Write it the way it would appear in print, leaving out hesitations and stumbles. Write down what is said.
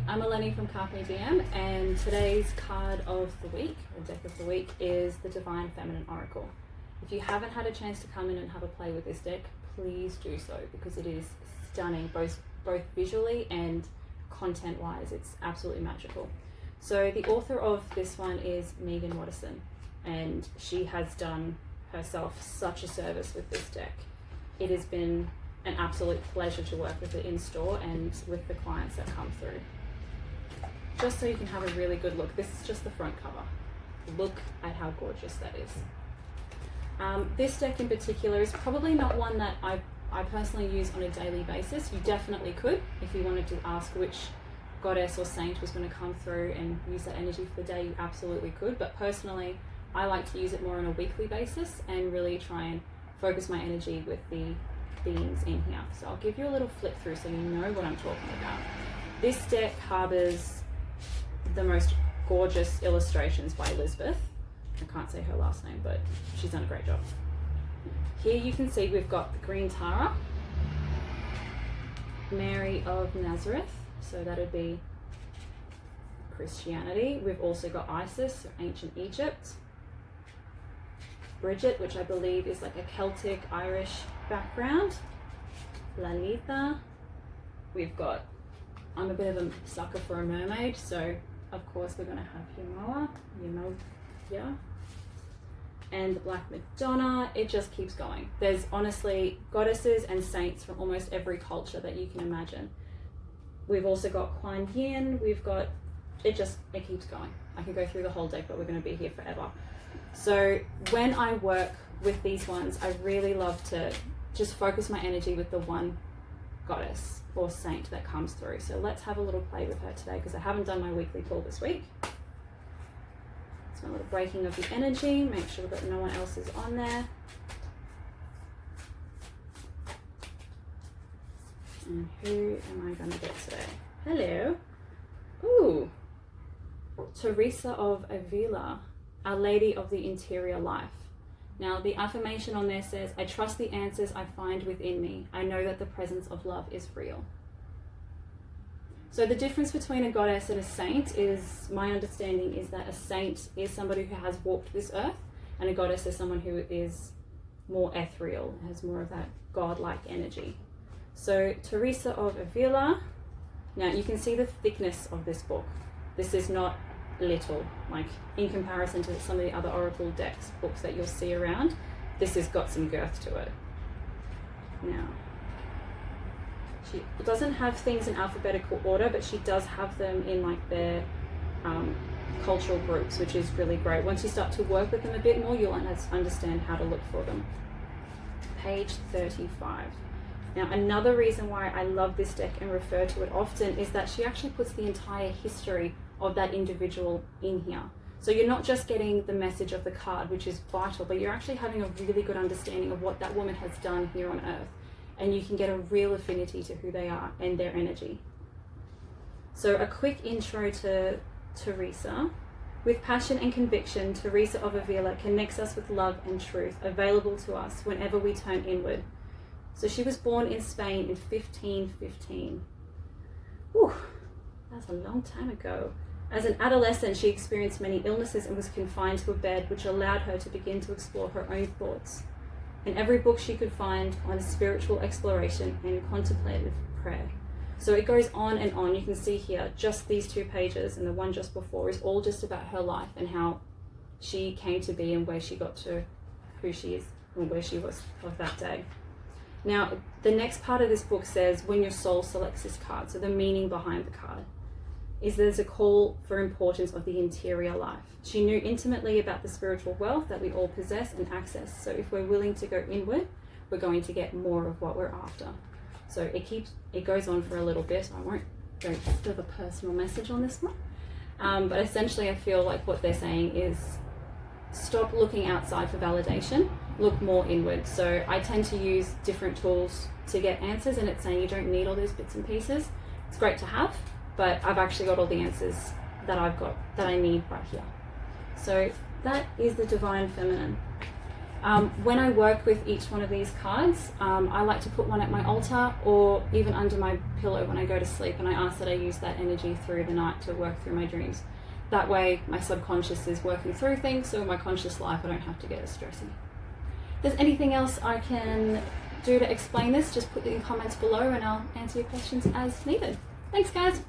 I'm Ellene from Carpe Diem, and today's card of the week, or deck of the week, is the Divine Feminine Oracle. If you haven't had a chance to come in and have a play with this deck, please do so, because it is stunning, both visually and content-wise. It's absolutely magical. So the author of this one is Megan Watterson, and she has done herself such a service with this deck. It has been an absolute pleasure to work with it in store and with the clients that come through. Just so you can have a really good look, this is just the front cover. Look at how gorgeous that is. This deck in particular is probably not one that I personally use on a daily basis. You definitely could if you wanted to ask which goddess or saint was going to come through and use that energy for the day. You absolutely could, but personally I like to use it more on a weekly basis and really try and focus my energy with the beings in here. So I'll give you a little flip through so you know what I'm talking about. This deck harbors the most gorgeous illustrations by Elizabeth. I can't say her last name, but she's done a great job. Here you can see we've got the Green Tara, Mary of Nazareth, so that would be Christianity. We've also got Isis, ancient Egypt, Bridget, which I believe is like a Celtic Irish background, Lalita. We've got, I'm a bit of a sucker for a mermaid, so of course we're going to have Yamoya, and the Black Madonna. It just keeps going. There's honestly goddesses and saints from almost every culture that you can imagine. We've also got Kuan Yin, we've got, it keeps going. I could go through the whole deck, but we're going to be here forever. So when I work with these ones, I really love to just focus my energy with the one goddess or saint that comes through. So let's have a little play with her today, because I haven't done my weekly pull this week. It's my little breaking of the energy, make sure that no one else is on there. And who am I going to get today? Hello. Ooh, Teresa of Avila, Our Lady of the Interior Life. Now the affirmation on there says, I trust the answers I find within me. I know that the presence of love is real. So the difference between a goddess and a saint is, my understanding is that a saint is somebody who has walked this earth, and a goddess is someone who is more ethereal, has more of that godlike energy. So Teresa of Avila, now you can see the thickness of this book. This is not little, like in comparison to some of the other oracle decks books that you'll see around. This has got some girth to it. Now she doesn't have things in alphabetical order, but she does have them in like their cultural groups, which is really great. Once you start to work with them a bit more, you'll understand how to look for them. Page 35. Now another reason why I love this deck and refer to it often is that she actually puts the entire history of that individual in here. So you're not just getting the message of the card, which is vital, but you're actually having a really good understanding of what that woman has done here on earth, and you can get a real affinity to who they are and their energy. So a quick intro to Teresa. With passion and conviction, Teresa of Avila connects us with love and truth, available to us whenever we turn inward. So she was born in Spain in 1515. Whew, that's a long time ago. As an adolescent, she experienced many illnesses and was confined to a bed, which allowed her to begin to explore her own thoughts. In every book she could find on spiritual exploration and contemplative prayer. So it goes on and on. You can see here, just these 2 pages and the one just before is all just about her life and how she came to be and where she got to who she is and where she was of that day. Now, the next part of this book says, when your soul selects this card, so the meaning behind the card, is there's a call for importance of the interior life. She knew intimately about the spiritual wealth that we all possess and access. So if we're willing to go inward, we're going to get more of what we're after. So it goes on for a little bit. I won't go to the personal message on this one. But essentially I feel like what they're saying is, stop looking outside for validation, look more inward. So I tend to use different tools to get answers, and it's saying you don't need all those bits and pieces. It's great to have, but I've actually got all the answers that I need right here. So that is the Divine Feminine. When I work with each one of these cards, I like to put one at my altar or even under my pillow when I go to sleep, and I ask that I use that energy through the night to work through my dreams. That way my subconscious is working through things, so in my conscious life I don't have to get as stressy. If there's anything else I can do to explain this, just put it in comments below and I'll answer your questions as needed. Thanks guys!